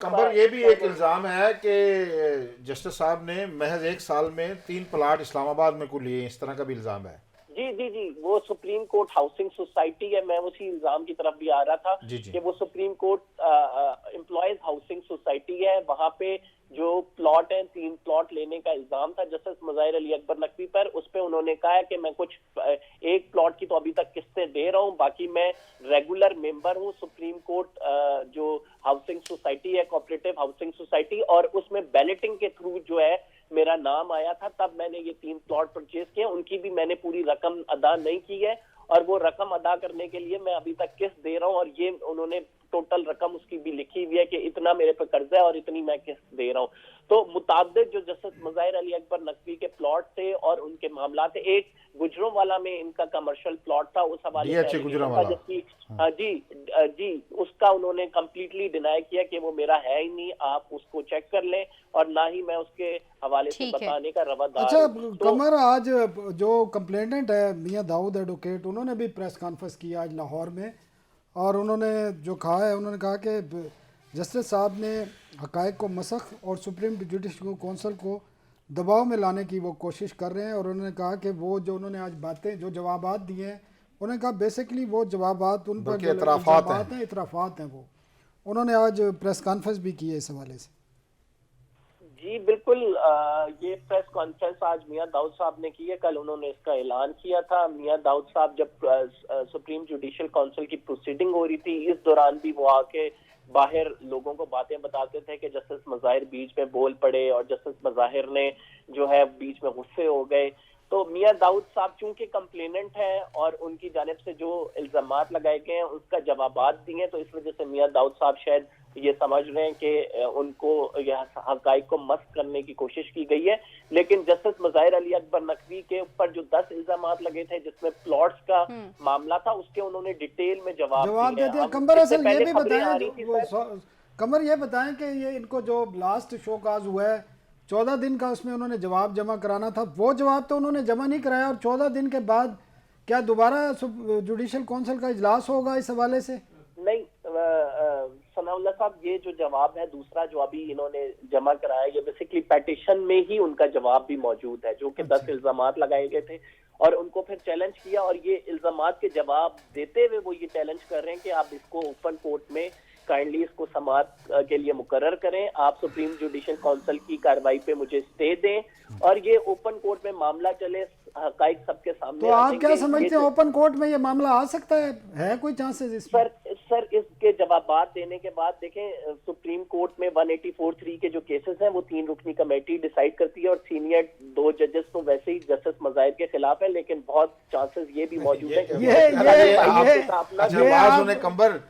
कंबर ये भी एक इल्ज़ाम है कि जस्टिस साहब ने महज एक साल में 3 प्लाट इस्लामाबाद में को लिए, इस तरह का भी इल्ज़ाम है। जी जी जी, वो सुप्रीम कोर्ट हाउसिंग सोसाइटी है। मैं उसी इल्जाम की तरफ भी आ रहा था जी जी। कि वो supreme court employees housing society है, वहां पे जो प्लॉट है 3 प्लॉट लेने का इल्जाम था जस्टिस मुज़ाहिर अली अकबर नकवी पर। उस पे उन्होंने कहा है कि मैं कुछ एक प्लॉट की तो अभी तक किस्तें दे रहा हूँ, बाकी मैं रेगुलर मेंबर हूँ सुप्रीम कोर्ट जो हाउसिंग सोसाइटी है, कोऑपरेटिव हाउसिंग सोसाइटी, और उसमें बैलेटिंग के थ्रू जो है मेरा नाम आया था, तब मैंने ये 3 प्लॉट परचेज किए। उनकी भी मैंने पूरी रकम अदा नहीं की है, और वो रकम अदा करने के लिए मैं अभी तक किस्त दे रहा हूँ, और ये उन्होंने टोटल रकम उसकी भी लिखी हुई है कि इतना मेरे पे कर्जा है और इतनी मैं किस्त दे रहा हूँ। तो मुताबिक जो जस्टिस मुज़ाहिर अली अकबर नकवी के प्लॉट थे और उनके मामला थे, एक गुजरोंवाला में इनका कमर्शियल प्लॉट था, उस हवाले से डीएचए गुजरांवाला। जिसकी जी जी, उसका उन्होंने कंप्लीटली डिनाई किया कि वो मेरा है ही नहीं, आप उसको चेक कर लें, और ना ही मैं उसके हवाले से ठीक है। बताने का रवादार अच्छा हूं। कमर, आज जो कंप्लेनेंट है मियां दाऊद एडवोकेट, उन्होंने भी प्रेस कॉन्फ्रेंस की आज लाहौर में, और उन्होंने जो कहा है, उन्होंने कहा कि जस्टिस साहब ने हक़ाइक़ को मसख और सुप्रीम जुडिशल कौंसिल को दबाव में लाने की वो कोशिश कर रहे हैं। और उन्होंने कहा कि वो जो उन्होंने आज बातें जो जवाबात दिए हैं, उन्होंने कहा बेसिकली वो जवाबात उन पर जो इल्ज़ामात हैं, इतराफ़ात हैं। वो उन्होंने आज प्रेस कॉन्फ्रेंस भी की है इस हवाले से। जी बिल्कुल, ये प्रेस कॉन्फ्रेंस आज मियां दाऊद साहब ने की है। कल उन्होंने इसका ऐलान किया था। मियां दाऊद साहब जब सुप्रीम जुडिशल काउंसिल की प्रोसीडिंग हो रही थी, इस दौरान भी वो आके बाहर लोगों को बातें बताते थे कि जस्टिस मुज़ाहिर बीच में बोल पड़े और जस्टिस मुज़ाहिर ने जो है बीच में गुस्से हो गए। तो मियां दाऊद साहब चूंकि कंप्लेनेंट हैं और उनकी जानिब से जो इल्जामात लगाए गए हैं उसका जवाबात दिए, तो इस वजह से मियां दाऊद साहब शायद ये समझ रहे हैं कि उनको यह हक़ाइक़ को मस्क करने की कोशिश की गई है। लेकिन जस्टिस मुज़ाहिर अली अकबर नकवी के ऊपर जो 10 इल्जामात लगे थे जिसमें प्लॉट्स का मामला था, उसके उन्होंने डिटेल में जवाब देते हैं। कमर असल ये भी बताएं, कमर ये बताएं कि ये इनको जो लास्ट शो काज हुआ है 14 दिन का, उसमें उन्होंने जवाब जमा कराना था, वो जवाब तो उन्होंने जमा नहीं कराया, और 14 दिन के बाद क्या दोबारा जुडिशल काउंसिल का इजलास होगा इस हवाले से? नहीं सनाउल्लाह साहब, ये जो जवाब है दूसरा जो अभी इन्होंने जमा कराया, ये बेसिकली पेटिशन में ही उनका जवाब भी मौजूद है, जो कि 10 इल्जामात लगाए गए थे और उनको फिर चैलेंज किया, और ये इल्जामात के जवाब देते हुए वो ये चैलेंज कर रहे हैं कि आप इसको ओपन कोर्ट में काइंडली इसको समाअत के लिए मुकर्रर करें, आप सुप्रीम जुडिशल काउंसिल की कार्रवाई पे मुझे स्टे दें, और ये ओपन कोर्ट में मामला चले, हक़ाइक़ सबके सामने। तो आप क्या समझते हैं, ओपन कोर्ट में ये मामला आ सकता है कोई चांसेस इसमें? सर इसके जवाबात देने के बाद देखें, सुप्रीम कोर्ट में 184(3) के जो केसेस हैं वो 3 रुकनी कमेटी डिसाइड करती है, और सीनियर 2 जजेस तो वैसे ही जस्टिस मुज़ाहिर के खिलाफ है, लेकिन बहुत चांसेस ये भी मौजूद है कंबर